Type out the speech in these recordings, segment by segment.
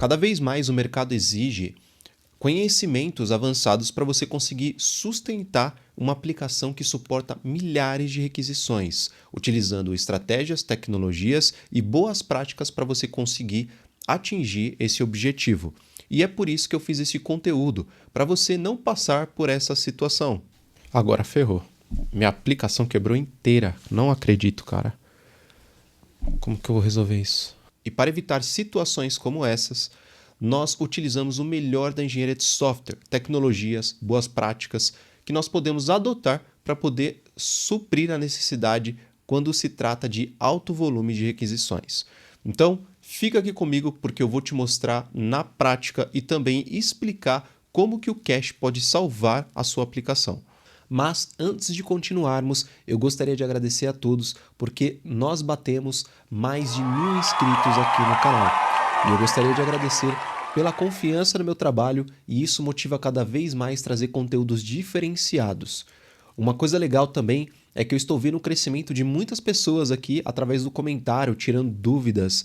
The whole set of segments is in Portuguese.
Cada vez mais o mercado exige conhecimentos avançados para você conseguir sustentar uma aplicação que suporta milhares de requisições, utilizando estratégias, tecnologias e boas práticas para você conseguir atingir esse objetivo. E é por isso que eu fiz esse conteúdo, para você não passar por essa situação. Agora ferrou. Minha aplicação quebrou inteira. Não acredito, cara. Como que eu vou resolver isso? E para evitar situações como essas, nós utilizamos o melhor da engenharia de software, tecnologias, boas práticas que nós podemos adotar para poder suprir a necessidade quando se trata de alto volume de requisições. Então, fica aqui comigo porque eu vou te mostrar na prática e também explicar como que o Cache pode salvar a sua aplicação. Mas antes de continuarmos, eu gostaria de agradecer a todos porque nós batemos mais de 1000 inscritos aqui no canal. E eu gostaria de agradecer pela confiança no meu trabalho e isso motiva cada vez mais trazer conteúdos diferenciados. Uma coisa legal também é que eu estou vendo o crescimento de muitas pessoas aqui através do comentário, tirando dúvidas,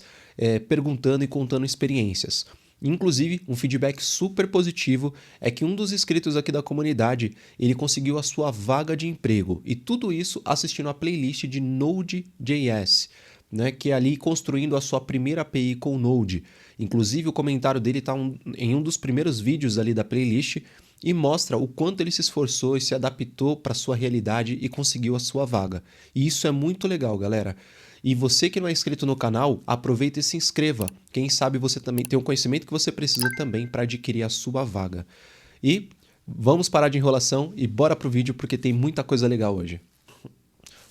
perguntando e contando experiências. Inclusive, um feedback super positivo é que um dos inscritos aqui da comunidade, ele conseguiu a sua vaga de emprego. E tudo isso assistindo a playlist de Node.js, né, que é ali construindo a sua primeira API com Node. Inclusive, o comentário dele está em um dos primeiros vídeos ali da playlist e mostra o quanto ele se esforçou e se adaptou para a sua realidade e conseguiu a sua vaga. E isso é muito legal, galera. E você que não é inscrito no canal, aproveita e se inscreva. Quem sabe você também tem o conhecimento que você precisa também para adquirir a sua vaga. E vamos parar de enrolação e bora pro vídeo porque tem muita coisa legal hoje.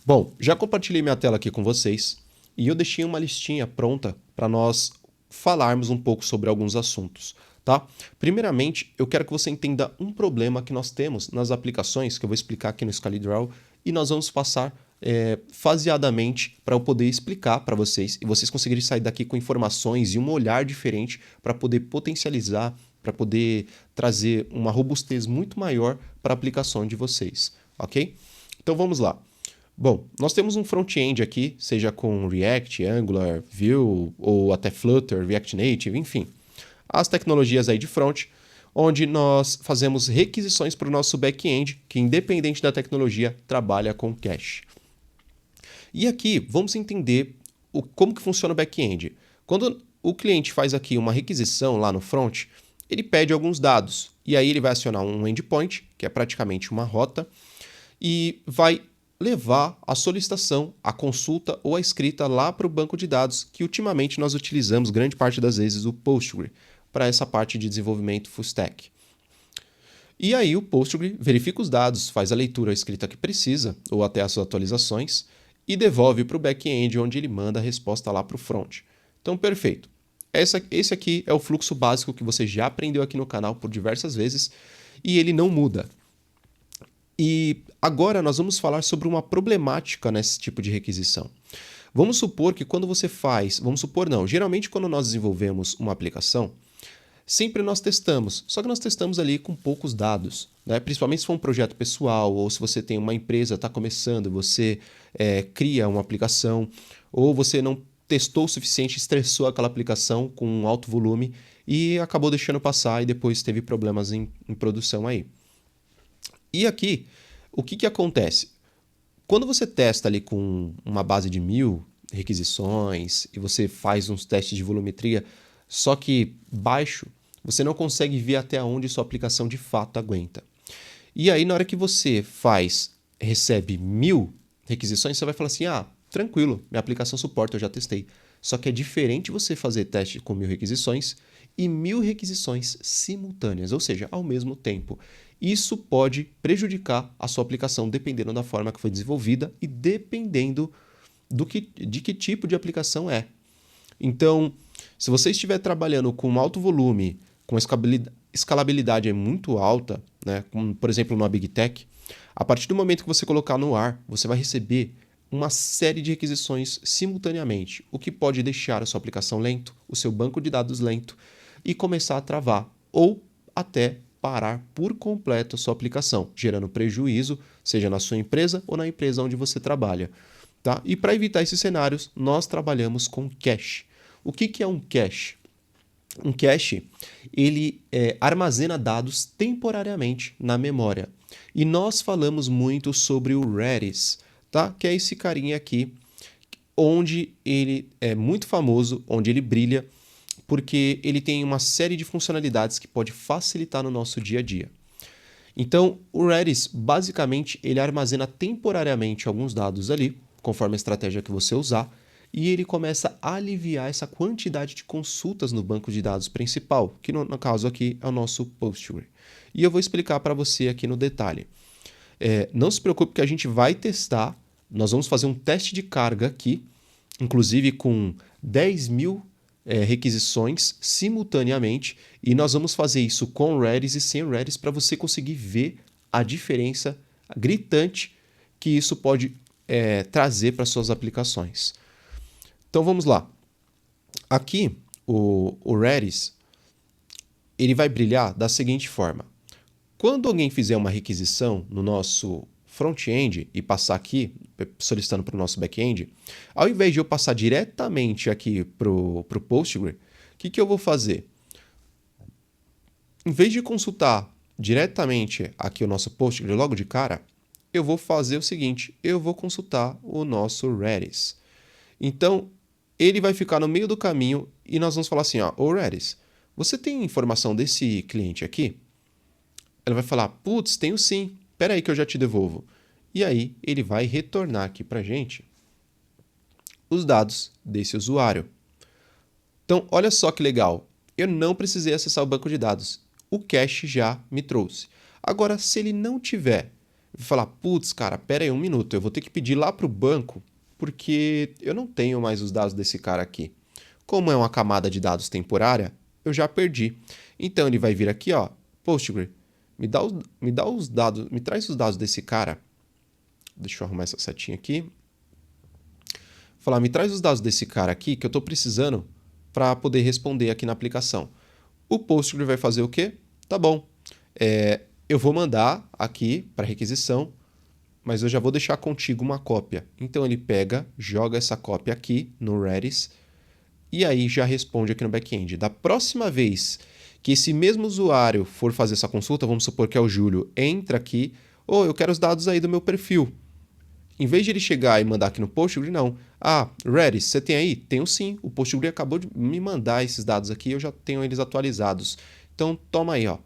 Bom, já compartilhei minha tela aqui com vocês e eu deixei uma listinha pronta para nós falarmos um pouco sobre alguns assuntos, tá? Primeiramente, eu quero que você entenda um problema que nós temos nas aplicações, que eu vou explicar aqui no ScaleDraw, e nós vamos passar faseadamente para eu poder explicar para vocês e vocês conseguirem sair daqui com informações e um olhar diferente para poder potencializar, para poder trazer uma robustez muito maior para a aplicação de vocês, ok? Então vamos lá. Bom, nós temos um front-end aqui, seja com React, Angular, Vue ou até Flutter, React Native, enfim. As tecnologias aí de front, onde nós fazemos requisições para o nosso back-end, que independente da tecnologia, trabalha com cache. E aqui, vamos entender como que funciona o back-end. Quando o cliente faz aqui uma requisição lá no front, ele pede alguns dados, e aí ele vai acionar um endpoint, que é praticamente uma rota, e vai levar a solicitação, a consulta ou a escrita lá para o banco de dados, que ultimamente nós utilizamos grande parte das vezes o Postgre, para essa parte de desenvolvimento full stack. E aí o Postgre verifica os dados, faz a leitura escrita que precisa, ou até as atualizações, e devolve para o back-end, onde ele manda a resposta lá para o front. Então, perfeito. Esse aqui é o fluxo básico que você já aprendeu aqui no canal por diversas vezes, e ele não muda. E agora nós vamos falar sobre uma problemática nesse tipo de requisição. Vamos supor que quando você faz... Vamos supor não, geralmente quando nós desenvolvemos uma aplicação, sempre nós testamos, só que nós testamos ali com poucos dados, né? Principalmente se for um projeto pessoal ou se você tem uma empresa, está começando, você cria uma aplicação ou você não testou o suficiente, estressou aquela aplicação com um alto volume e acabou deixando passar e depois teve problemas em produção aí. E aqui, o que acontece? Quando você testa ali com uma base de 1000 requisições e você faz uns testes de volumetria, só que baixo, você não consegue ver até onde sua aplicação de fato aguenta. E aí, na hora que você recebe 1000 requisições, você vai falar assim, tranquilo, minha aplicação suporta, eu já testei. Só que é diferente você fazer teste com 1000 requisições e 1000 requisições simultâneas, ou seja, ao mesmo tempo. Isso pode prejudicar a sua aplicação dependendo da forma que foi desenvolvida e dependendo de que tipo de aplicação é. Então, se você estiver trabalhando com um alto volume, com escalabilidade muito alta, né, como por exemplo no Big Tech, a partir do momento que você colocar no ar, você vai receber uma série de requisições simultaneamente, o que pode deixar a sua aplicação lento, o seu banco de dados lento e começar a travar ou até parar por completo a sua aplicação, gerando prejuízo, seja na sua empresa ou na empresa onde você trabalha. Tá? E para evitar esses cenários, nós trabalhamos com cache. O que é um cache? Um cache, ele armazena dados temporariamente na memória. E nós falamos muito sobre o Redis, tá? Que é esse carinha aqui, onde ele é muito famoso, onde ele brilha, porque ele tem uma série de funcionalidades que pode facilitar no nosso dia a dia. Então, o Redis, basicamente, ele armazena temporariamente alguns dados ali, conforme a estratégia que você usar, e ele começa a aliviar essa quantidade de consultas no banco de dados principal, que no caso aqui é o nosso Postgre. E eu vou explicar para você aqui no detalhe. Não se preocupe que a gente vai testar, nós vamos fazer um teste de carga aqui, inclusive com 10.000 requisições simultaneamente, e nós vamos fazer isso com Redis e sem Redis para você conseguir ver a diferença gritante que isso pode trazer para suas aplicações. Então vamos lá. Aqui o Redis ele vai brilhar da seguinte forma. Quando alguém fizer uma requisição no nosso front-end e passar aqui, solicitando para o nosso back-end, ao invés de eu passar diretamente aqui para o Postgre, o que eu vou fazer? Em vez de consultar diretamente aqui o nosso Postgre logo de cara, eu vou fazer o seguinte, eu vou consultar o nosso Redis. Então, ele vai ficar no meio do caminho e nós vamos falar assim, ó, ô Redis, você tem informação desse cliente aqui? Ela vai falar, putz, tenho sim, espera aí que eu já te devolvo. E aí ele vai retornar aqui para a gente os dados desse usuário. Então, olha só que legal, eu não precisei acessar o banco de dados, o cache já me trouxe. Agora, se ele não tiver, eu vou falar, putz, cara, espera aí um minuto, eu vou ter que pedir lá para o banco porque eu não tenho mais os dados desse cara aqui. Como é uma camada de dados temporária, eu já perdi. Então ele vai vir aqui, ó, Postgre, me dá os dados, me traz os dados desse cara. Deixa eu arrumar essa setinha aqui. Falar, me traz os dados desse cara aqui que eu estou precisando para poder responder aqui na aplicação. O Postgre vai fazer o quê? Tá bom. Eu vou mandar aqui para requisição, mas eu já vou deixar contigo uma cópia. Então ele pega, joga essa cópia aqui no Redis e aí já responde aqui no back-end. Da próxima vez que esse mesmo usuário for fazer essa consulta, vamos supor que é o Júlio, entra aqui, eu quero os dados aí do meu perfil. Em vez de ele chegar e mandar aqui no Postgre, não. Ah, Redis, você tem aí? Tenho sim. O Postgre acabou de me mandar esses dados aqui, eu já tenho eles atualizados. Então toma aí, ó.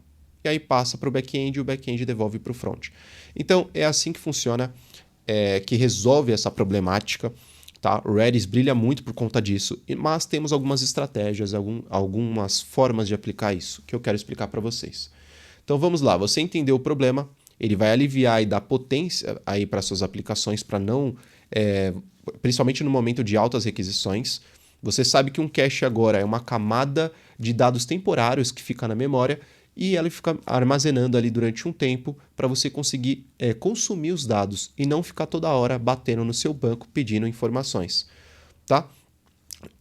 E aí passa para o back-end e o back-end devolve para o front. Então é assim que funciona, que resolve essa problemática. Tá? O Redis brilha muito por conta disso, mas temos algumas estratégias, algumas formas de aplicar isso que eu quero explicar para vocês. Então vamos lá, você entendeu o problema, ele vai aliviar e dar potência aí para suas aplicações para não, principalmente no momento de altas requisições. Você sabe que um cache agora é uma camada de dados temporários que fica na memória e ela fica armazenando ali durante um tempo para você conseguir consumir os dados e não ficar toda hora batendo no seu banco pedindo informações, tá?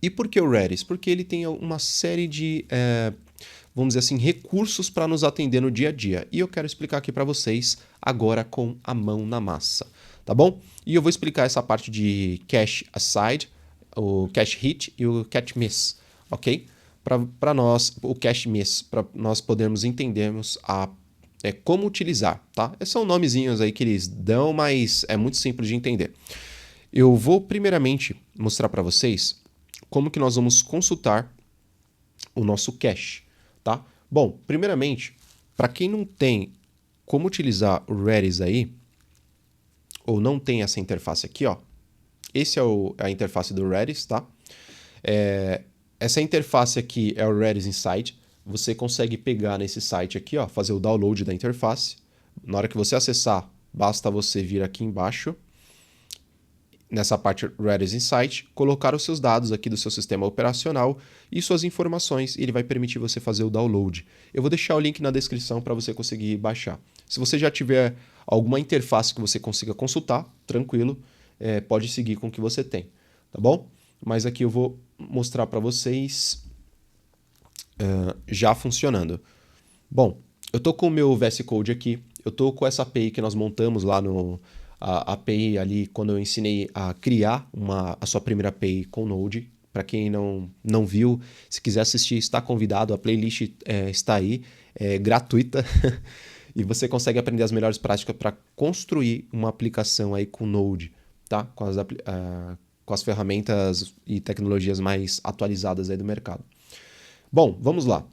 E por que o Redis? Porque ele tem uma série de, vamos dizer assim, recursos para nos atender no dia a dia. E eu quero explicar aqui para vocês agora com a mão na massa, tá bom? E eu vou explicar essa parte de cache aside, o cache hit e o cache miss, ok? Para nós, o cache miss, para nós podermos entendermos como utilizar, tá? Esses são nomezinhos aí que eles dão, mas é muito simples de entender. Eu vou primeiramente mostrar para vocês como que nós vamos consultar o nosso cache, tá? Bom, primeiramente, para quem não tem como utilizar o Redis aí, ou não tem essa interface aqui, ó, esse é a interface do Redis, tá? Essa interface aqui é o Redis Insight. Você consegue pegar nesse site aqui, ó, fazer o download da interface. Na hora que você acessar, basta você vir aqui embaixo, nessa parte Redis Insight, colocar os seus dados aqui do seu sistema operacional e suas informações, e ele vai permitir você fazer o download. Eu vou deixar o link na descrição para você conseguir baixar. Se você já tiver alguma interface que você consiga consultar, tranquilo, pode seguir com o que você tem, tá bom? Mas aqui eu vou mostrar para vocês já funcionando. Bom, eu estou com o meu VS Code aqui, eu estou com essa API que nós montamos lá a API ali quando eu ensinei a criar a sua primeira API com Node, Para quem não viu, se quiser assistir, está convidado. A playlist está aí, é gratuita. E você consegue aprender as melhores práticas para construir uma aplicação aí com Node, tá? Com as ferramentas e tecnologias mais atualizadas aí do mercado. Bom, vamos lá.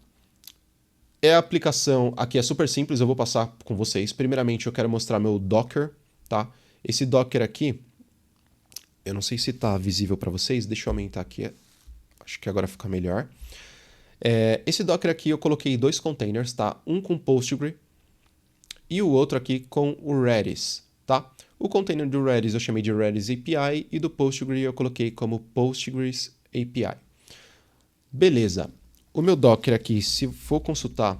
A aplicação aqui é super simples, eu vou passar com vocês. Primeiramente, eu quero mostrar meu Docker, tá? Esse Docker aqui, eu não sei se está visível para vocês, deixa eu aumentar aqui, acho que agora fica melhor. Esse Docker aqui eu coloquei 2 containers, tá? Um com Postgre e o outro aqui com o Redis, tá? O container do Redis eu chamei de Redis API e do Postgre eu coloquei como Postgres API. Beleza. O meu Docker aqui, se for consultar...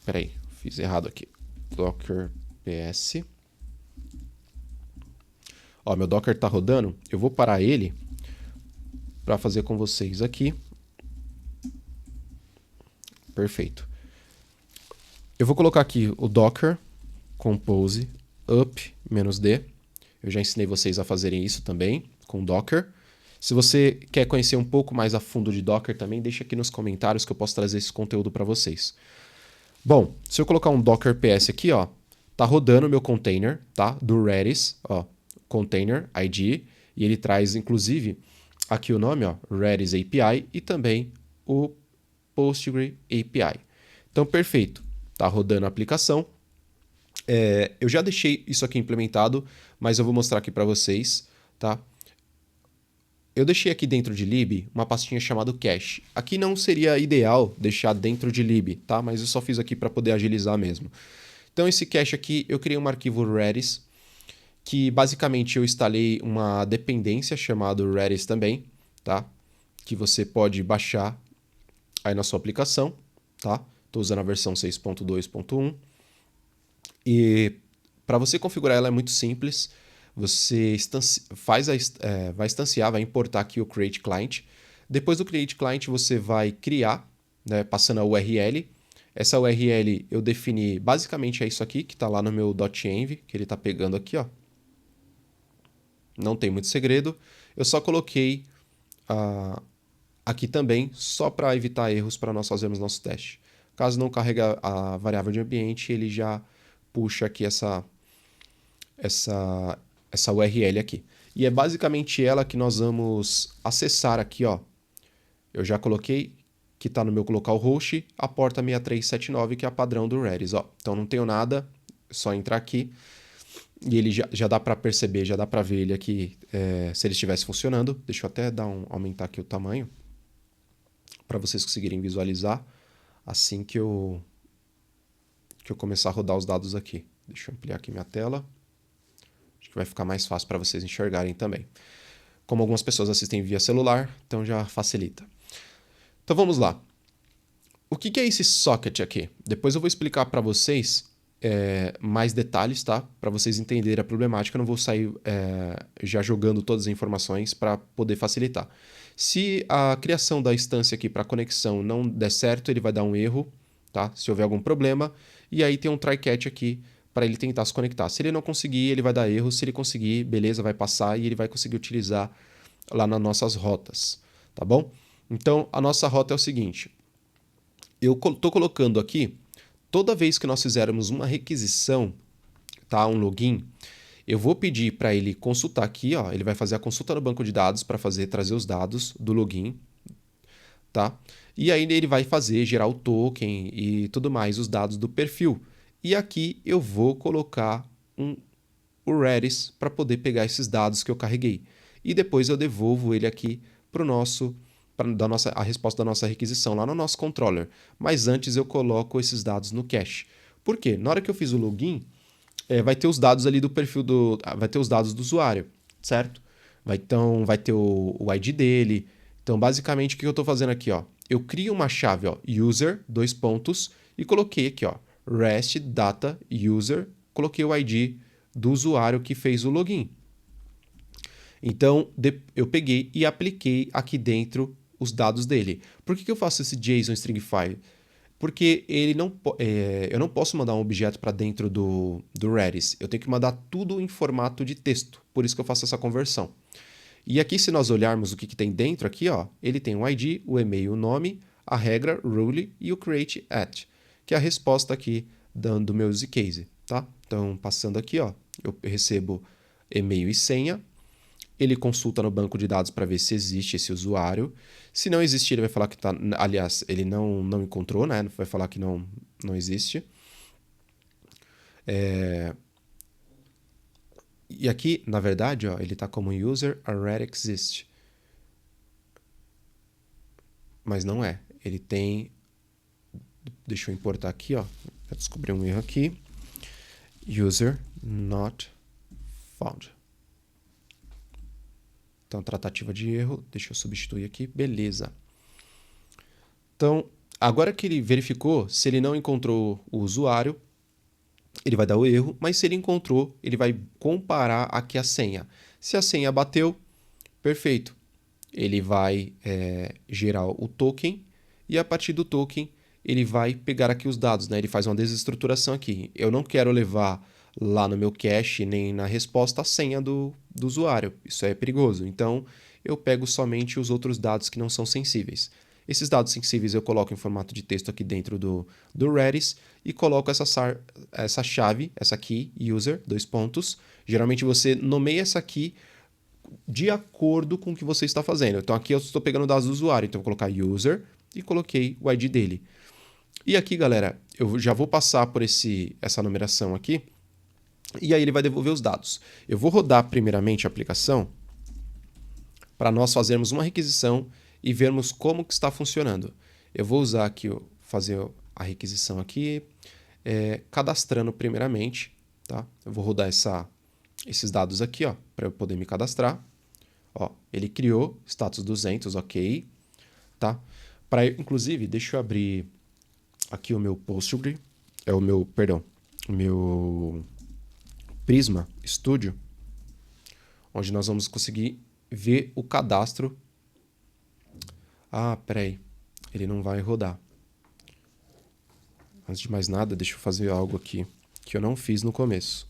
peraí, fiz errado aqui. Docker PS. Ó, meu Docker tá rodando. Eu vou parar ele para fazer com vocês aqui. Perfeito. Eu vou colocar aqui o Docker Compose up -d. Eu já ensinei vocês a fazerem isso também com Docker. Se você quer conhecer um pouco mais a fundo de Docker também, deixa aqui nos comentários que eu posso trazer esse conteúdo para vocês. Bom, se eu colocar um Docker PS aqui, ó, tá rodando o meu container, tá? Do Redis, ó, container ID, e ele traz inclusive aqui o nome, ó, Redis API e também o Postgre API. Então, perfeito. Tá rodando a aplicação. Eu já deixei isso aqui implementado, mas eu vou mostrar aqui para vocês, tá? Eu deixei aqui dentro de lib uma pastinha chamada cache. Aqui não seria ideal deixar dentro de lib, tá? Mas eu só fiz aqui para poder agilizar mesmo. Então esse cache aqui, eu criei um arquivo Redis, que basicamente eu instalei uma dependência chamada Redis também, tá? Que você pode baixar aí na sua aplicação, tá? Estou usando a versão 6.2.1. E para você configurar ela é muito simples. Você vai instanciar, vai importar aqui o Create Client. Depois do Create Client, você vai criar, né, passando a URL. Essa URL eu defini, basicamente é isso aqui, que está lá no meu .env, que ele está pegando aqui, ó. Não tem muito segredo. Eu só coloquei aqui também, só para evitar erros para nós fazermos nosso teste. Caso não carregue a variável de ambiente, ele já puxa aqui essa URL aqui. E é basicamente ela que nós vamos acessar aqui, ó. Eu já coloquei que está no meu localhost, a porta 6379, que é a padrão do Redis, ó. Então não tenho nada, é só entrar aqui e ele já dá para perceber, já dá para ver ele aqui se ele estivesse funcionando. Deixa eu até aumentar aqui o tamanho para vocês conseguirem visualizar assim que eu começar a rodar os dados aqui. Deixa eu ampliar aqui minha tela. Acho que vai ficar mais fácil para vocês enxergarem também. Como algumas pessoas assistem via celular, então já facilita. Então vamos lá. O que é esse socket aqui? Depois eu vou explicar para vocês mais detalhes, tá? Para vocês entenderem a problemática. Eu não vou sair já jogando todas as informações para poder facilitar. Se a criação da instância aqui para conexão não der certo, ele vai dar um erro, tá? Se houver algum problema. E aí tem um try catch aqui para ele tentar se conectar. Se ele não conseguir, ele vai dar erro. Se ele conseguir, beleza, vai passar e ele vai conseguir utilizar lá nas nossas rotas, tá bom? Então, a nossa rota é o seguinte. Eu estou colocando aqui, toda vez que nós fizermos uma requisição, tá, um login, eu vou pedir para ele consultar aqui, ó, ele vai fazer a consulta no banco de dados para trazer os dados do login, tá? E aí ele vai gerar o token e tudo mais, os dados do perfil. E aqui eu vou colocar o Redis para poder pegar esses dados que eu carreguei. E depois eu devolvo ele aqui para a resposta da nossa requisição lá no nosso controller. Mas antes eu coloco esses dados no cache. Por quê? Na hora que eu fiz o login, vai ter os dados ali do perfil vai ter os dados do usuário, certo? Vai ter o ID dele. Então, basicamente, o que eu estou fazendo aqui, ó? Eu crio uma chave, ó, user, e coloquei aqui, ó, REST data user, coloquei o ID do usuário que fez o login. Então, eu peguei e apliquei aqui dentro os dados dele. Por que eu faço esse JSON string file? Porque eu não posso mandar um objeto para dentro do Redis. Eu tenho que mandar tudo em formato de texto. Por isso que eu faço essa conversão. E aqui, se nós olharmos o que tem dentro aqui, ó, ele tem o ID, o e-mail, o nome, a regra, rule e o create at, que é a resposta aqui do meu use case, tá? Então, passando aqui, ó, eu recebo e-mail e senha, ele consulta no banco de dados para ver se existe esse usuário. Se não existir, ele vai falar que tá, aliás, ele não encontrou, né? Vai falar que não existe. E aqui, na verdade, ó, ele está como user already exists. Mas não é. Ele tem... Deixa eu importar aqui, ó. Eu descobri um erro aqui. User not found. Então, tratativa de erro. Deixa eu substituir aqui. Beleza. Então, agora que ele verificou, se ele não encontrou o usuário, ele vai dar o erro, mas se ele encontrou, ele vai comparar aqui a senha. Se a senha bateu, perfeito. Ele vai gerar o token e a partir do token ele vai pegar aqui os dados, né? Ele faz uma desestruturação aqui. Eu não quero levar lá no meu cache nem na resposta a senha do usuário. Isso é perigoso. Então, eu pego somente os outros dados que não são sensíveis. Esses dados sensíveis eu coloco em formato de texto aqui dentro do Redis e coloco essa chave, essa key, user, 2 pontos. Geralmente você nomeia essa key de acordo com o que você está fazendo. Então aqui eu estou pegando dados do usuário, então eu vou colocar user e coloquei o ID dele. E aqui, galera, eu já vou passar por essa numeração aqui e aí ele vai devolver os dados. Eu vou rodar primeiramente a aplicação para nós fazermos uma requisição e vermos como que está funcionando. Eu vou usar aqui, fazer a requisição aqui, cadastrando primeiramente, tá? Eu vou rodar esses dados aqui, ó, para eu poder me cadastrar. Ó, ele criou status 200, ok, tá? Inclusive, deixa eu abrir aqui o meu Postgre, o meu Prisma Studio, onde nós vamos conseguir ver o cadastro. Ah, peraí, ele não vai rodar. Antes de mais nada, deixa eu fazer algo aqui que eu não fiz no começo.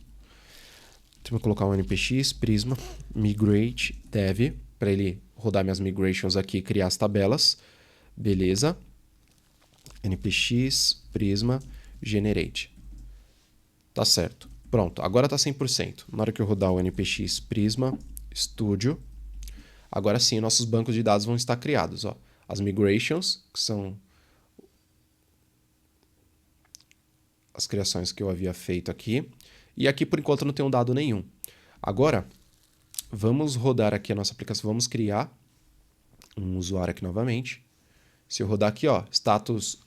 Então, eu vou colocar um npx prisma migrate dev para ele rodar minhas migrations aqui e criar as tabelas. Beleza. npx prisma generate. Tá certo. Pronto, agora tá 100%. Na hora que eu rodar o npx prisma studio, agora sim nossos bancos de dados vão estar criados, ó. As migrations, que são as criações que eu havia feito aqui. E aqui, por enquanto, não tenho dado nenhum. Agora, vamos rodar aqui a nossa aplicação. Vamos criar um usuário aqui novamente. Se eu rodar aqui, ó, status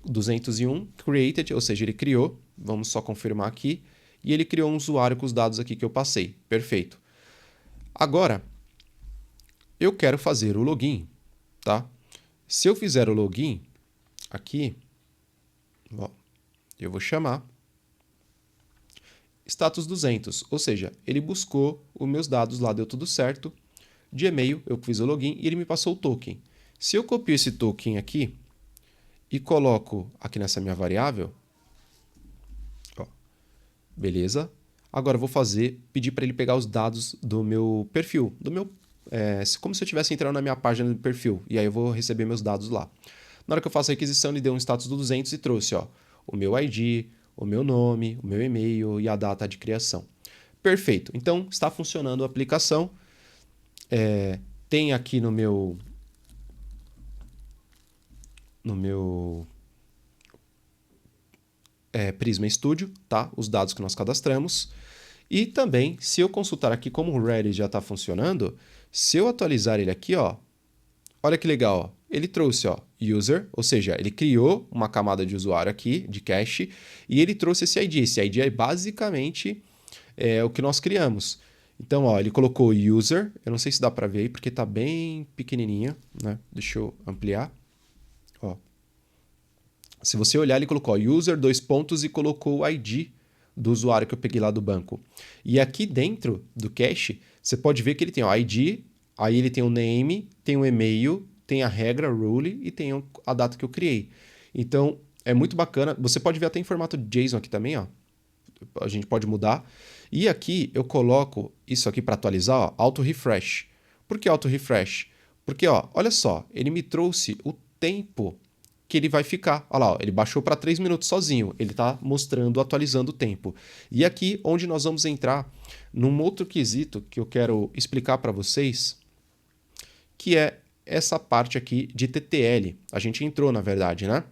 201 created, ou seja, ele criou. Vamos só confirmar aqui. E ele criou um usuário com os dados aqui que eu passei. Perfeito. Agora, eu quero fazer o login, tá? Se eu fizer o login aqui, ó, eu vou chamar status 200, ou seja, ele buscou os meus dados lá, deu tudo certo. De e-mail, eu fiz o login e ele me passou o token. Se eu copio esse token aqui e coloco aqui nessa minha variável, ó, beleza. Agora eu vou pedir para ele pegar os dados do meu perfil, como se eu estivesse entrando na minha página do perfil, e aí eu vou receber meus dados lá. Na hora que eu faço a requisição, ele deu um status do 200 e trouxe, ó, o meu ID, o meu nome, o meu e-mail e a data de criação. Perfeito. Então, está funcionando a aplicação. Tem aqui no meu Prisma Studio, tá? Os dados que nós cadastramos. E também, se eu consultar aqui como o Redis já está funcionando, se eu atualizar ele aqui, ó, olha que legal, ó, ele trouxe, ó, user, ou seja, ele criou uma camada de usuário aqui, de cache, e ele trouxe esse ID. Esse ID é basicamente o que nós criamos. Então, ó, ele colocou user, eu não sei se dá para ver aí, porque está bem pequenininha, né? Deixa eu ampliar. Ó. Se você olhar, ele colocou user, 2 pontos e colocou o ID do usuário que eu peguei lá do banco. E aqui dentro do cache, você pode ver que ele tem o ID, aí ele tem o name, tem o e-mail, tem a regra, rule, e tem a data que eu criei. Então, é muito bacana. Você pode ver até em formato JSON aqui também, ó. A gente pode mudar. E aqui eu coloco isso aqui para atualizar, ó, auto refresh. Por que auto refresh? Porque, ó, olha só, ele me trouxe o tempo que ele vai ficar. Olha lá, ó, ele baixou para 3 minutos sozinho. Ele está mostrando, atualizando o tempo. E aqui, onde nós vamos entrar num outro quesito que eu quero explicar para vocês, que é essa parte aqui de TTL. A gente entrou, na verdade, né?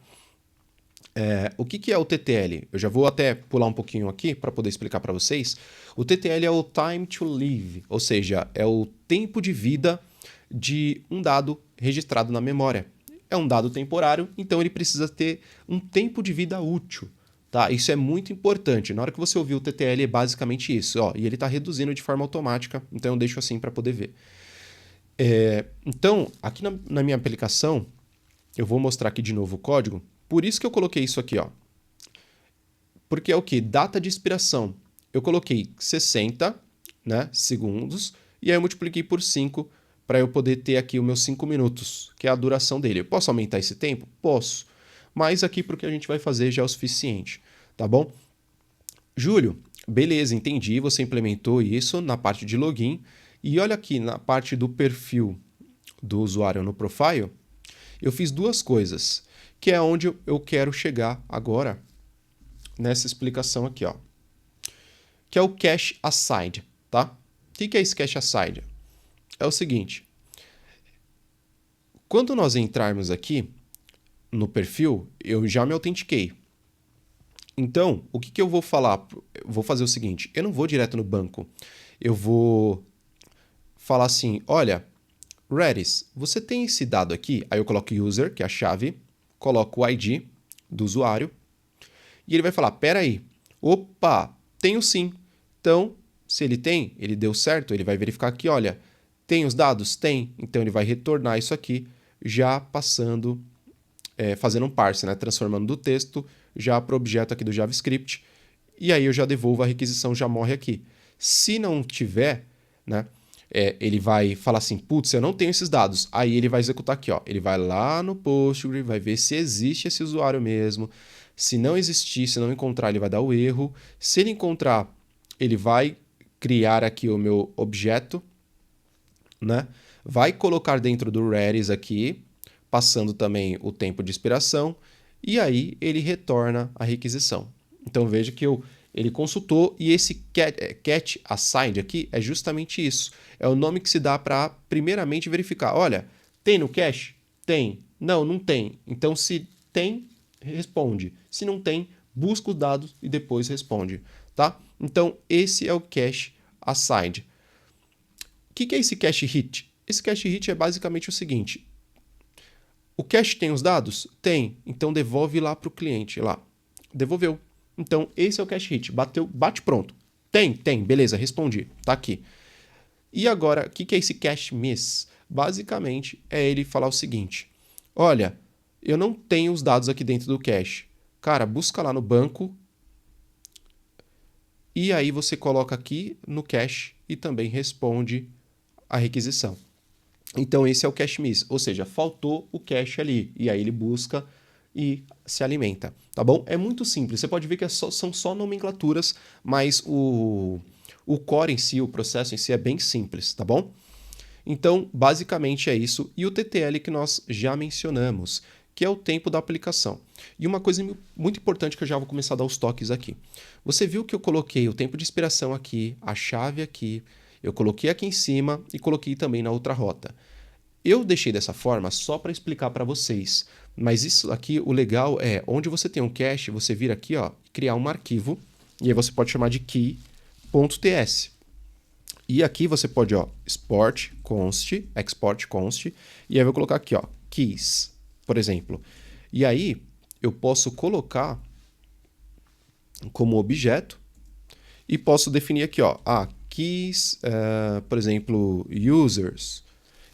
O que é o TTL? Eu já vou até pular um pouquinho aqui para poder explicar para vocês. O TTL é o Time to Live, ou seja, é o tempo de vida de um dado registrado na memória. É um dado temporário, então ele precisa ter um tempo de vida útil. Tá? Isso é muito importante. Na hora que você ouvir o TTL é basicamente isso. Ó, e ele está reduzindo de forma automática, então eu deixo assim para poder ver. Então, aqui na minha aplicação, eu vou mostrar aqui de novo o código. Por isso que eu coloquei isso aqui, ó. Porque é o que? Data de expiração. Eu coloquei 60, né, segundos, e aí eu multipliquei por 5 para eu poder ter aqui os meus 5 minutos, que é a duração dele. Eu posso aumentar esse tempo? Posso. Mas aqui porque a gente vai fazer já é o suficiente, tá bom? Júlio, beleza, entendi, você implementou isso na parte de login. E olha aqui, na parte do perfil do usuário no profile, eu fiz duas coisas, que é onde eu quero chegar agora nessa explicação aqui, ó, que é o cache aside, tá? O que é esse cache aside? É o seguinte, quando nós entrarmos aqui no perfil, eu já me autentiquei. Então, o que eu vou falar? Eu vou fazer o seguinte, eu não vou direto no banco, eu vou falar assim, olha, Redis, você tem esse dado aqui? Aí eu coloco user, que é a chave, coloco o ID do usuário, e ele vai falar, peraí, opa, tenho sim. Então, se ele tem, ele deu certo, ele vai verificar aqui, olha, tem os dados? Tem. Então ele vai retornar isso aqui, já passando, fazendo um parse, né? Transformando do texto já para o objeto aqui do JavaScript, e aí eu já devolvo a requisição, já morre aqui. Se não tiver, né? Ele vai falar assim, putz, eu não tenho esses dados. Aí ele vai executar aqui, ó. Ele vai lá no Postgre, vai ver se existe esse usuário mesmo. Se não existir, se não encontrar, ele vai dar o erro. Se ele encontrar, ele vai criar aqui o meu objeto, né? Vai colocar dentro do Redis aqui, passando também o tempo de expiração, e aí ele retorna a requisição. Então veja que ele consultou e esse cache aside aqui é justamente isso. É o nome que se dá para, primeiramente, verificar. Olha, tem no cache? Tem. Não, não tem. Então, se tem, responde. Se não tem, busca os dados e depois responde. Tá? Então, esse é o cache aside. O que é esse cache hit? Esse cache hit é basicamente o seguinte. O cache tem os dados? Tem. Então, devolve lá para o cliente. Lá. Devolveu. Então, esse é o cache hit. Bateu, bate pronto. Tem, beleza, respondi. Tá aqui. E agora, o que é esse cache miss? Basicamente, é ele falar o seguinte. Olha, eu não tenho os dados aqui dentro do cache. Cara, busca lá no banco. E aí você coloca aqui no cache e também responde a requisição. Então, esse é o cache miss. Ou seja, faltou o cache ali. E aí ele busca e se alimenta, tá bom? É muito simples, você pode ver que são só nomenclaturas, mas o core em si, o processo em si é bem simples, tá bom? Então, basicamente é isso, e o TTL que nós já mencionamos, que é o tempo da aplicação. E uma coisa muito importante que eu já vou começar a dar os toques aqui. Você viu que eu coloquei o tempo de expiração aqui, a chave aqui, eu coloquei aqui em cima e coloquei também na outra rota. Eu deixei dessa forma só para explicar para vocês, mas isso aqui, o legal é, onde você tem um cache, você vir aqui, ó, criar um arquivo, e aí você pode chamar de key.ts. E aqui você pode, ó, export const, e aí eu vou colocar aqui, ó, keys, por exemplo. E aí eu posso colocar como objeto e posso definir aqui, ó, keys, por exemplo, users.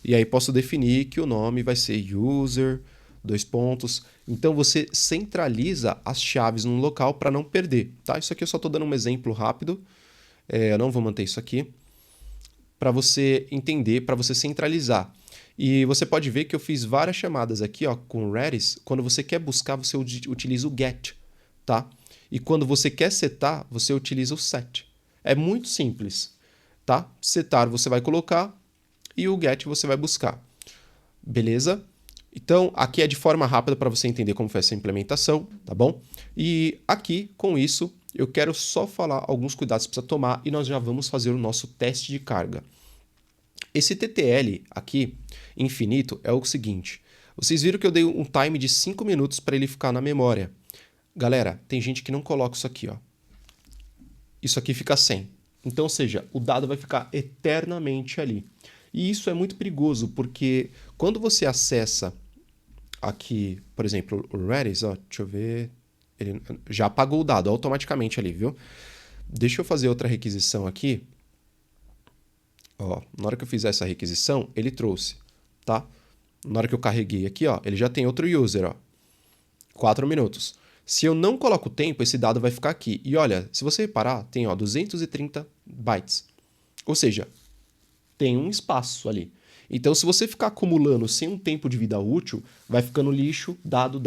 E aí posso definir que o nome vai ser user, dois pontos. Então você centraliza as chaves num local para não perder, tá? Isso aqui eu só estou dando um exemplo rápido, eu não vou manter isso aqui, para você entender, para você centralizar. E você pode ver que eu fiz várias chamadas aqui, ó, com Redis. Quando você quer buscar, você utiliza o get, tá? E quando você quer setar, você utiliza o set. É muito simples, tá? Setar você vai colocar, e o get você vai buscar. Beleza? Então, aqui é de forma rápida para você entender como foi essa implementação, tá bom? E aqui, com isso, eu quero só falar alguns cuidados que precisa tomar e nós já vamos fazer o nosso teste de carga. Esse TTL aqui, infinito, é o seguinte. Vocês viram que eu dei um time de 5 minutos para ele ficar na memória. Galera, tem gente que não coloca isso aqui, ó. Isso aqui fica 100. Então, ou seja, o dado vai ficar eternamente ali. E isso é muito perigoso, porque quando você acessa aqui, por exemplo, o Redis, ó, deixa eu ver, ele já apagou o dado automaticamente ali, viu? Deixa eu fazer outra requisição aqui. Ó, na hora que eu fizer essa requisição, ele trouxe, tá? Na hora que eu carreguei aqui, ó, ele já tem outro user, ó. 4 minutos. Se eu não coloco o tempo, esse dado vai ficar aqui. E olha, se você reparar, tem, ó, 230 bytes. Ou seja, tem um espaço ali. Então, se você ficar acumulando sem um tempo de vida útil, vai ficando lixo, dado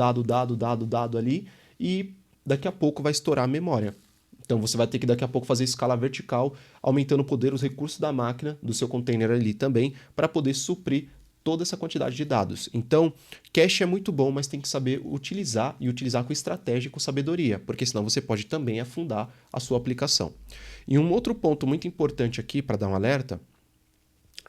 ali, e daqui a pouco vai estourar a memória. Então, você vai ter que daqui a pouco fazer escala vertical, aumentando o poder, os recursos da máquina, do seu container ali também, para poder suprir toda essa quantidade de dados. Então, cache é muito bom, mas tem que saber utilizar e utilizar com estratégia e com sabedoria, porque senão você pode também afundar a sua aplicação. E um outro ponto muito importante aqui para dar um alerta,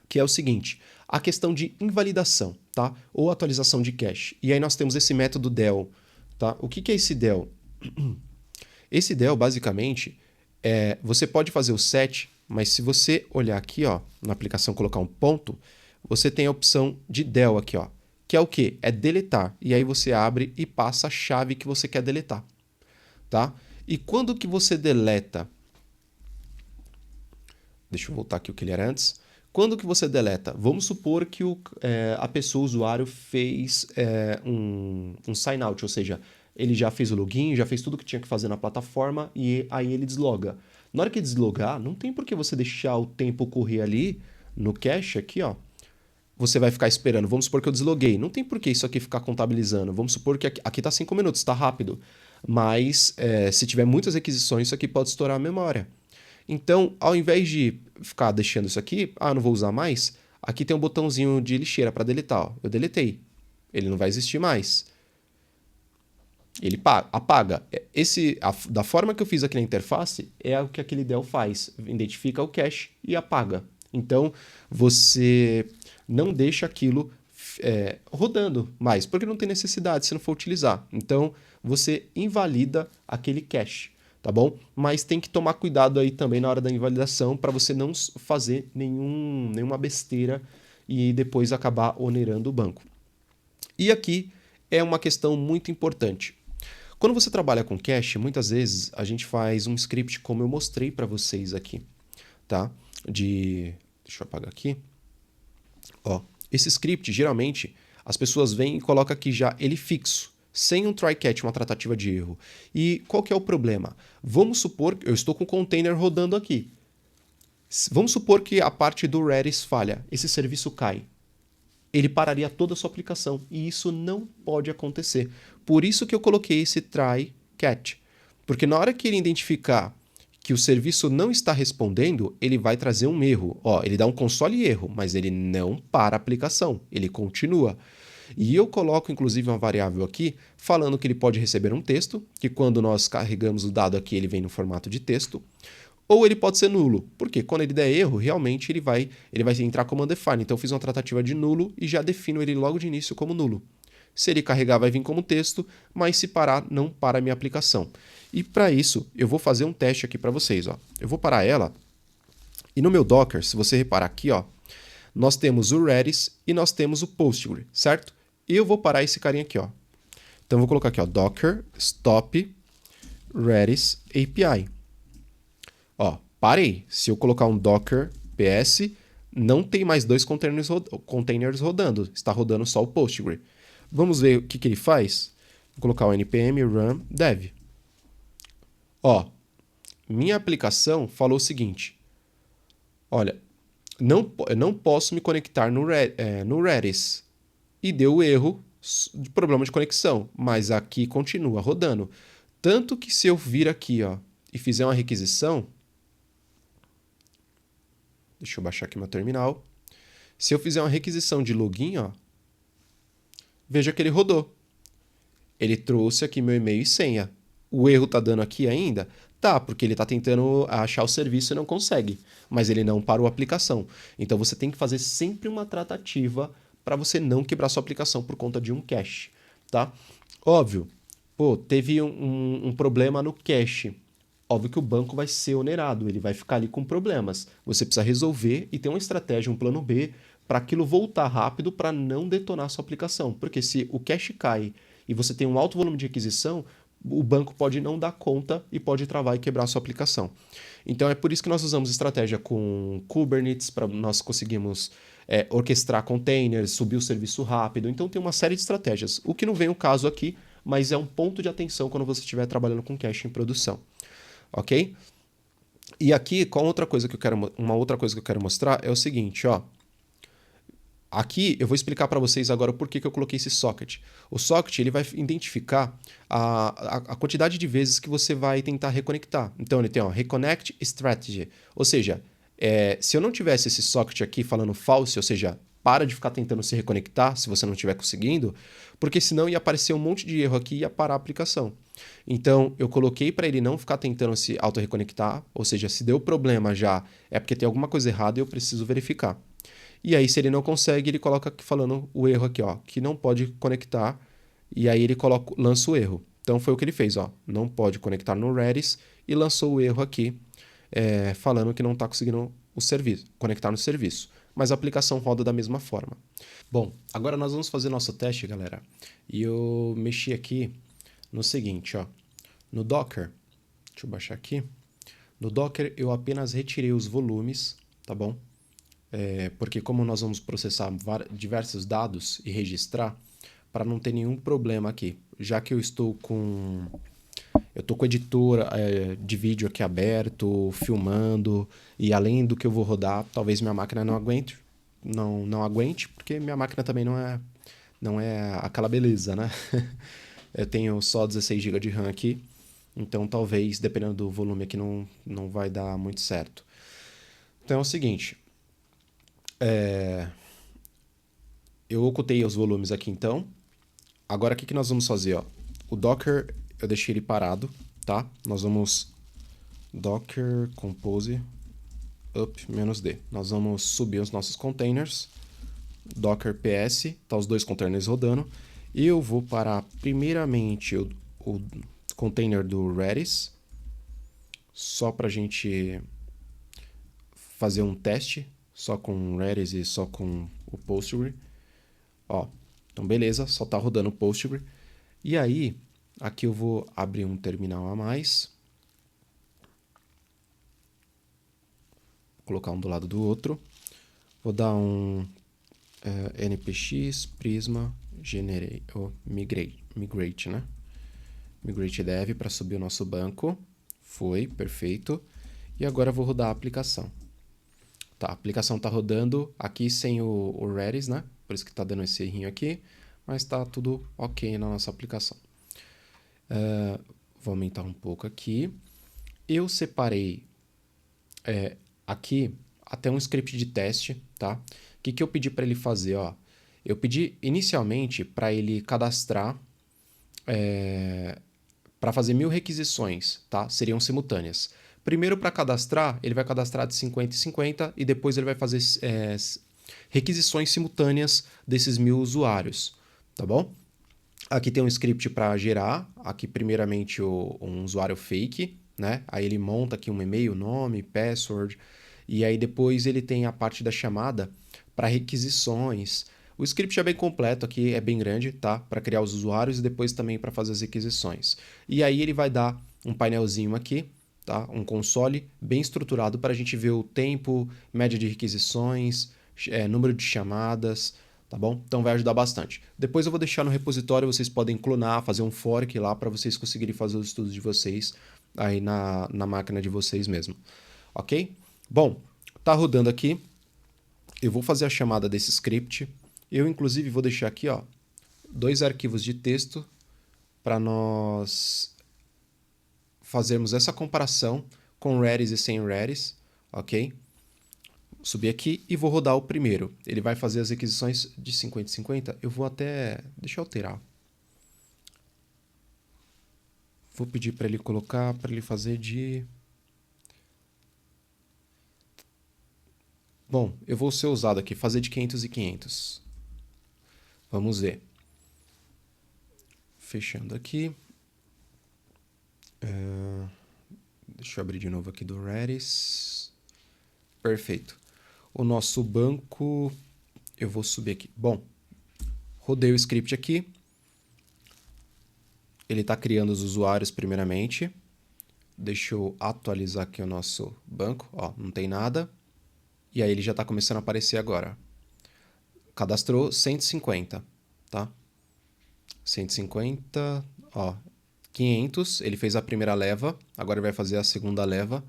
que é o seguinte, a questão de invalidação, tá? Ou atualização de cache. E aí nós temos esse método del, tá? O que é esse del? Esse del, basicamente, você pode fazer o set, mas se você olhar aqui, ó, na aplicação colocar um ponto, você tem a opção de del aqui, ó, que é o quê? É deletar. E aí você abre e passa a chave que você quer deletar, tá? E quando que você deleta? Deixa eu voltar aqui o que ele era antes. Quando que você deleta? Vamos supor que a pessoa, o usuário, fez um sign-out, ou seja, ele já fez o login, já fez tudo que tinha que fazer na plataforma e aí ele desloga. Na hora que deslogar, não tem por que você deixar o tempo correr ali no cache aqui, ó. Você vai ficar esperando. Vamos supor que eu desloguei. Não tem por que isso aqui ficar contabilizando. Vamos supor que aqui está 5 minutos, está rápido. Mas se tiver muitas requisições, isso aqui pode estourar a memória. Então, ao invés de ficar deixando isso aqui, não vou usar mais, aqui tem um botãozinho de lixeira para deletar. Ó. Eu deletei. Ele não vai existir mais. Ele apaga. Da forma que eu fiz aqui na interface, é o que aquele del faz. Identifica o cache e apaga. Então, você não deixa aquilo rodando mais, porque não tem necessidade se não for utilizar. Então, você invalida aquele cache, tá bom? Mas tem que tomar cuidado aí também na hora da invalidação para você não fazer nenhuma besteira e depois acabar onerando o banco. E aqui é uma questão muito importante. Quando você trabalha com cache, muitas vezes a gente faz um script como eu mostrei para vocês aqui, tá? Deixa eu apagar aqui. Ó, esse script, geralmente, as pessoas vêm e colocam aqui já ele fixo, sem um try-catch, uma tratativa de erro. E qual que é o problema? Vamos supor que eu estou com o container rodando aqui. Vamos supor que a parte do Redis falha, esse serviço cai. Ele pararia toda a sua aplicação, e isso não pode acontecer. Por isso que eu coloquei esse try-catch. Porque na hora que ele identificar que o serviço não está respondendo, ele vai trazer um erro. Ó, ele dá um console erro, mas ele não para a aplicação, ele continua. E eu coloco, inclusive, uma variável aqui, falando que ele pode receber um texto, que quando nós carregamos o dado aqui, ele vem no formato de texto, ou ele pode ser nulo, porque quando ele der erro, realmente ele vai entrar como undefined. Então eu fiz uma tratativa de nulo e já defino ele logo de início como nulo. Se ele carregar, vai vir como texto, mas se parar, não para a minha aplicação. E para isso, eu vou fazer um teste aqui para vocês. Ó. Eu vou parar ela, e no meu Docker, se você reparar aqui, ó, nós temos o Redis e nós temos o Postgre, certo? E eu vou parar esse carinha aqui, ó. Então eu vou colocar aqui, ó, Docker stop Redis API. Ó, parei. Se eu colocar um Docker PS, não tem mais dois containers rodando. Está rodando só o Postgre. Vamos ver o que ele faz. Vou colocar o npm run dev. Ó, minha aplicação falou o seguinte. Olha, não posso me conectar no Redis. E deu erro de problema de conexão. Mas aqui continua rodando. Tanto que se eu vir aqui, ó, e fizer uma requisição... Deixa eu baixar aqui meu terminal. Se eu fizer uma requisição de login, ó, veja que ele rodou. Ele trouxe aqui meu e-mail e senha. O erro tá dando aqui ainda? Tá, porque ele tá tentando achar o serviço e não consegue, mas ele não parou a aplicação. Então você tem que fazer sempre uma tratativa para você não quebrar sua aplicação por conta de um cache, tá? Óbvio, pô, teve um problema no cache. Óbvio que o banco vai ser onerado, ele vai ficar ali com problemas. Você precisa resolver e ter uma estratégia, um plano B, para aquilo voltar rápido para não detonar a sua aplicação. Porque se o cache cai e você tem um alto volume de requisição, o banco pode não dar conta e pode travar e quebrar a sua aplicação. Então é por isso que nós usamos estratégia com Kubernetes, para nós conseguirmos orquestrar containers, subir o serviço rápido. Então tem uma série de estratégias. O que não vem o caso aqui, mas é um ponto de atenção quando você estiver trabalhando com cache em produção. Ok? E aqui, uma outra coisa que eu quero mostrar é o seguinte, ó. Aqui eu vou explicar para vocês agora o porquê que eu coloquei esse socket. O socket ele vai identificar a quantidade de vezes que você vai tentar reconectar. Então ele tem ó, Reconnect Strategy. Ou seja, se eu não tivesse esse socket aqui falando false, ou seja, para de ficar tentando se reconectar se você não estiver conseguindo, porque senão ia aparecer um monte de erro aqui e ia parar a aplicação. Então eu coloquei para ele não ficar tentando se auto-reconectar, ou seja, se deu problema já é porque tem alguma coisa errada e eu preciso verificar. E aí, se ele não consegue, ele coloca aqui falando o erro aqui, ó, que não pode conectar, e aí ele lança o erro. Então foi o que ele fez, ó, não pode conectar no Redis e lançou o erro aqui, falando que não está conseguindo o serviço, conectar no serviço. Mas a aplicação roda da mesma forma. Bom, agora nós vamos fazer nosso teste, galera. E eu mexi aqui no seguinte, ó, no Docker, deixa eu baixar aqui. No Docker eu apenas retirei os volumes, tá bom? Porque como nós vamos processar diversos dados e registrar, para não ter nenhum problema aqui, já que eu estou com o editor de vídeo aqui aberto, filmando, e além do que eu vou rodar, talvez minha máquina não aguente, não aguente, porque minha máquina também não é aquela beleza, né? Eu tenho só 16 GB de RAM aqui, então talvez, dependendo do volume aqui, não vai dar muito certo. Então é o seguinte, eu ocultei os volumes aqui então. Agora o que nós vamos fazer? Ó? O Docker eu deixei ele parado, tá? Nós vamos Docker Compose up "-d". Nós vamos subir os nossos containers. Docker PS, tá os dois containers rodando. E eu vou parar primeiramente o container do Redis, só para a gente fazer um teste, só com Redis e só com o Postgre. Ó, então beleza, só tá rodando o Postgre. E aí, aqui eu vou abrir um terminal a mais. Vou colocar um do lado do outro. Vou dar um npx prisma generate, migrate, né? Migrate dev para subir o nosso banco. Foi, perfeito. E agora eu vou rodar a aplicação. Tá, a aplicação está rodando aqui sem o Redis, né? Por isso que está dando esse errinho aqui. Mas está tudo ok na nossa aplicação. Vou aumentar um pouco aqui. Eu separei aqui até um script de teste, tá? O que eu pedi para ele fazer? Ó? Eu pedi inicialmente para ele cadastrar para fazer 1000 requisições, tá? Seriam simultâneas. Primeiro, para cadastrar, ele vai cadastrar de 50 em 50 e depois ele vai fazer requisições simultâneas desses 1000 usuários, tá bom? Aqui tem um script para gerar, aqui primeiramente um usuário fake, né? Aí ele monta aqui um e-mail, nome, password, e aí depois ele tem a parte da chamada para requisições. O script é bem completo aqui, é bem grande, tá? Para criar os usuários e depois também para fazer as requisições. E aí ele vai dar um painelzinho aqui, tá? Um console bem estruturado para a gente ver o tempo, média de requisições, número de chamadas, tá bom? Então vai ajudar bastante. Depois eu vou deixar no repositório, vocês podem clonar, fazer um fork lá para vocês conseguirem fazer os estudos de vocês aí na máquina de vocês mesmo, ok? Bom, tá rodando aqui. Eu vou fazer a chamada desse script. Eu, inclusive, vou deixar aqui, ó, 2 arquivos de texto para nós fazermos essa comparação com Redis e sem Redis, ok? subir aqui e vou rodar o primeiro. Ele vai fazer as requisições de 50 e 50. Eu vou até... Deixa eu alterar. Vou pedir para ele colocar, para ele fazer de... Bom, eu vou ser ousado aqui, fazer de 500 e 500. Vamos ver. Fechando aqui. Deixa eu abrir de novo aqui do Redis. Perfeito. O nosso banco, eu vou subir aqui. Bom, rodei o script aqui. Ele está criando os usuários primeiramente. Deixa eu atualizar aqui o nosso banco. Ó, não tem nada. E aí ele já está começando a aparecer agora. Cadastrou 150, tá? 150, ó, 500. Ele fez a primeira leva. Agora ele vai fazer a segunda leva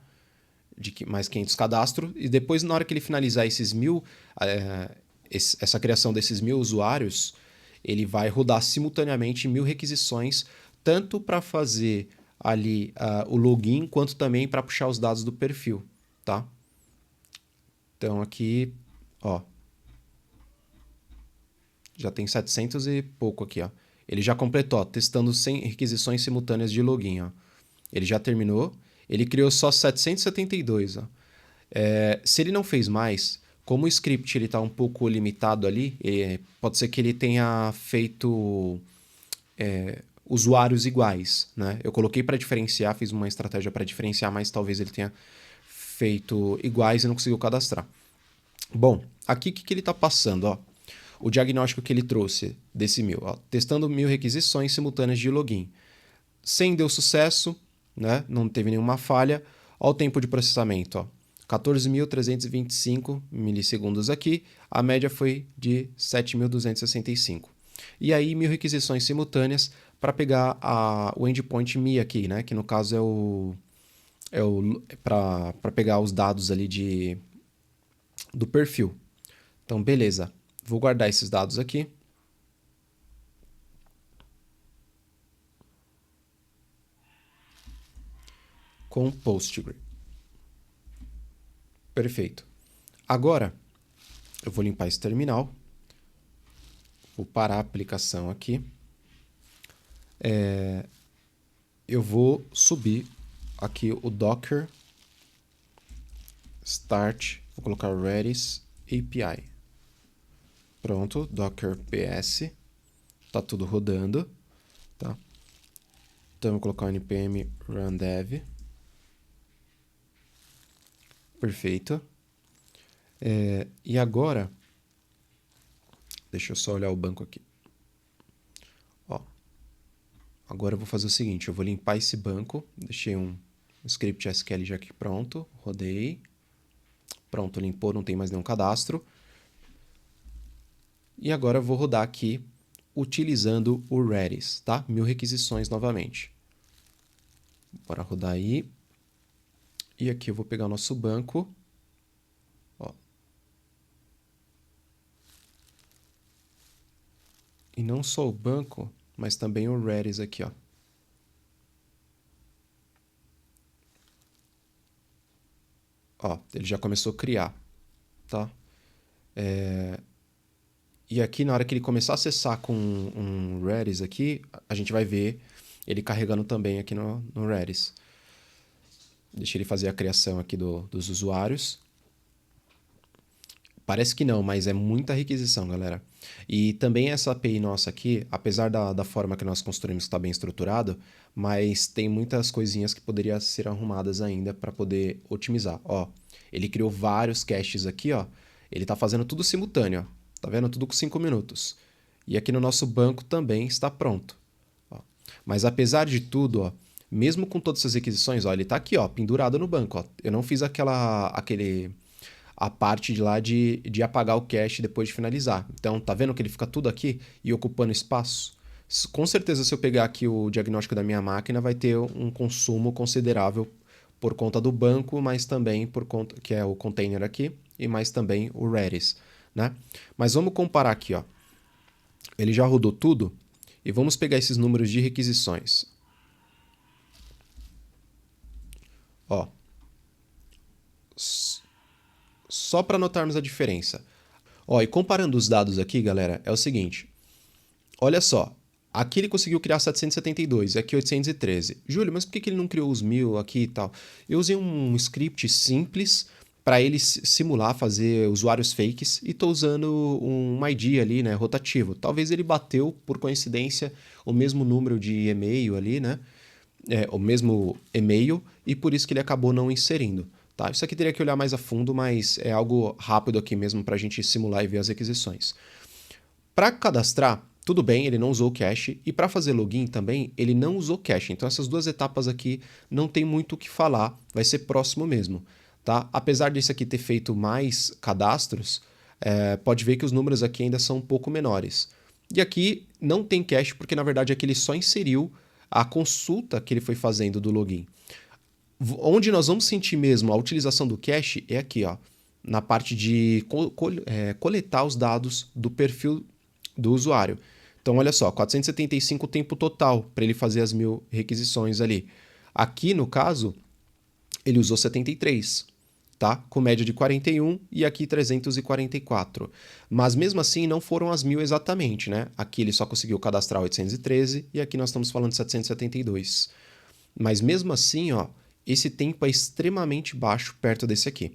de mais 500 cadastros. E depois, na hora que ele finalizar esses 1000, essa criação desses 1000 usuários, ele vai rodar simultaneamente 1000 requisições, tanto para fazer ali o login, quanto também para puxar os dados do perfil, tá? Então aqui, ó, já tem 700 e pouco aqui, ó. Ele já completou, ó, testando 100 requisições simultâneas de login, ó. Ele já terminou, ele criou só 772, ó. Se ele não fez mais, como o script ele está um pouco limitado ali, pode ser que ele tenha feito usuários iguais, né? Eu coloquei para diferenciar, fiz uma estratégia para diferenciar, mas talvez ele tenha feito iguais e não conseguiu cadastrar. Bom, aqui o que ele está passando, ó? O diagnóstico que ele trouxe desse 1000, ó, testando 1000 requisições simultâneas de login. 100 deu sucesso, né? Não teve nenhuma falha. Ó, o tempo de processamento, ó, 14.325 milissegundos aqui. A média foi de 7.265. E aí, 1000 requisições simultâneas para pegar o endpoint MI aqui, né? Que no caso para pegar os dados ali do perfil. Então, beleza. Vou guardar esses dados aqui. Com Postgre. Perfeito. Agora, eu vou limpar esse terminal. Vou parar a aplicação aqui. Eu vou subir aqui o Docker Start. Vou colocar Redis API. Pronto, Docker PS. Tá tudo rodando. Tá? Então, eu vou colocar o npm run dev. Perfeito. E agora, deixa eu só olhar o banco aqui. Ó, agora eu vou fazer o seguinte, eu vou limpar esse banco, deixei um script SQL já aqui pronto, rodei. Pronto, limpou, não tem mais nenhum cadastro. E agora eu vou rodar aqui utilizando o Redis, tá? 1000 requisições novamente. Bora rodar aí. E aqui eu vou pegar o nosso banco. Ó. E não só o banco, mas também o Redis aqui, ó. Ó, ele já começou a criar, tá? E aqui, na hora que ele começar a acessar com um Redis aqui, a gente vai ver ele carregando também aqui no Redis. Deixa ele fazer a criação aqui dos usuários. Parece que não, mas é muita requisição, galera. E também essa API nossa aqui, apesar da forma que nós construímos que está bem estruturado, mas tem muitas coisinhas que poderiam ser arrumadas ainda para poder otimizar. Ó, ele criou vários caches aqui, ó. Ele está fazendo tudo simultâneo, ó. Tá vendo? Tudo com 5 minutos. E aqui no nosso banco também está pronto. Ó. Mas apesar de tudo, ó, mesmo com todas essas requisições, ó, ele está aqui, ó, pendurado no banco. Ó. Eu não fiz a parte de lá de apagar o cache depois de finalizar. Então, tá vendo que ele fica tudo aqui e ocupando espaço? Com certeza, se eu pegar aqui o diagnóstico da minha máquina, vai ter um consumo considerável por conta do banco, mas também por conta que é o container aqui e mais também o Redis, né? Mas vamos comparar aqui, ó. Ele já rodou tudo e vamos pegar esses números de requisições. Ó, só para notarmos a diferença. Ó, e comparando os dados aqui, galera, é o seguinte. Olha só, aqui ele conseguiu criar 772 e aqui 813. Júlio, mas por que ele não criou os 1000 aqui e tal? Eu usei um script simples para ele simular, fazer usuários fakes e estou usando um ID ali, né, rotativo. Talvez ele bateu, por coincidência, o mesmo número de e-mail ali, né? O mesmo e-mail e por isso que ele acabou não inserindo. Tá? Isso aqui teria que olhar mais a fundo, mas é algo rápido aqui mesmo para a gente simular e ver as requisições. Para cadastrar, tudo bem, ele não usou o cache, e para fazer login também, ele não usou cache. Então essas duas etapas aqui não tem muito o que falar, vai ser próximo mesmo. Tá? Apesar desse aqui ter feito mais cadastros, pode ver que os números aqui ainda são um pouco menores. E aqui não tem cache, porque na verdade aqui ele só inseriu a consulta que ele foi fazendo do login. Onde nós vamos sentir mesmo a utilização do cache é aqui, ó, na parte de coletar os dados do perfil do usuário. Então, olha só, 475 o tempo total para ele fazer as 1000 requisições ali. Aqui, no caso, ele usou 73, tá? Com média de 41 e aqui 344. Mas mesmo assim, não foram as 1000 exatamente, né? Aqui ele só conseguiu cadastrar 813 e aqui nós estamos falando de 772. Mas mesmo assim, ó, esse tempo é extremamente baixo perto desse aqui.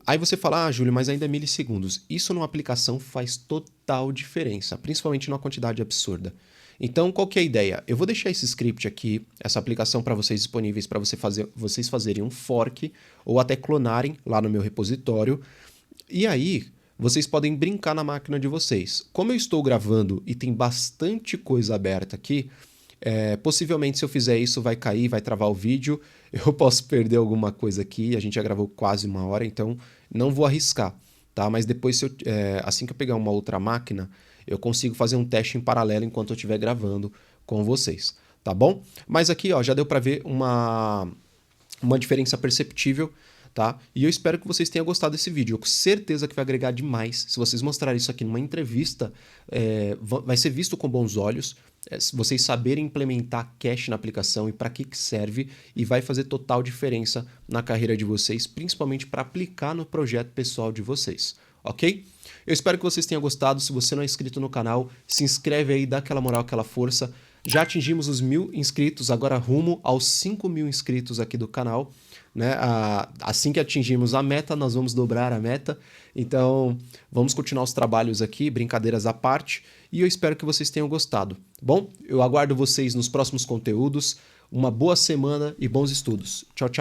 Aí você fala, ah, Júlio, mas ainda é milissegundos. Isso numa aplicação faz total diferença, principalmente numa quantidade absurda. Então, qual que é a ideia? Eu vou deixar esse script aqui, essa aplicação para vocês disponíveis para vocês fazerem um fork ou até clonarem lá no meu repositório. E aí, vocês podem brincar na máquina de vocês. Como eu estou gravando e tem bastante coisa aberta aqui, possivelmente se eu fizer isso vai cair, vai travar o vídeo, eu posso perder alguma coisa aqui, a gente já gravou quase 1 hora, então não vou arriscar, tá? Mas depois, assim que eu pegar uma outra máquina, eu consigo fazer um teste em paralelo enquanto eu estiver gravando com vocês, tá bom? Mas aqui, ó, já deu para ver uma diferença perceptível, tá? E eu espero que vocês tenham gostado desse vídeo. Eu com certeza que vai agregar demais. Se vocês mostrarem isso aqui numa entrevista, vai ser visto com bons olhos. Se vocês saberem implementar cache na aplicação e para que serve, e vai fazer total diferença na carreira de vocês, principalmente para aplicar no projeto pessoal de vocês, ok? Eu espero que vocês tenham gostado. Se você não é inscrito no canal, se inscreve aí, dá aquela moral, aquela força. Já atingimos os 1000 inscritos, agora rumo aos 5000 inscritos aqui do canal, né? Assim que atingirmos a meta, nós vamos dobrar a meta. Então, vamos continuar os trabalhos aqui, brincadeiras à parte, e eu espero que vocês tenham gostado. Bom, eu aguardo vocês nos próximos conteúdos. Uma boa semana e bons estudos. Tchau, tchau.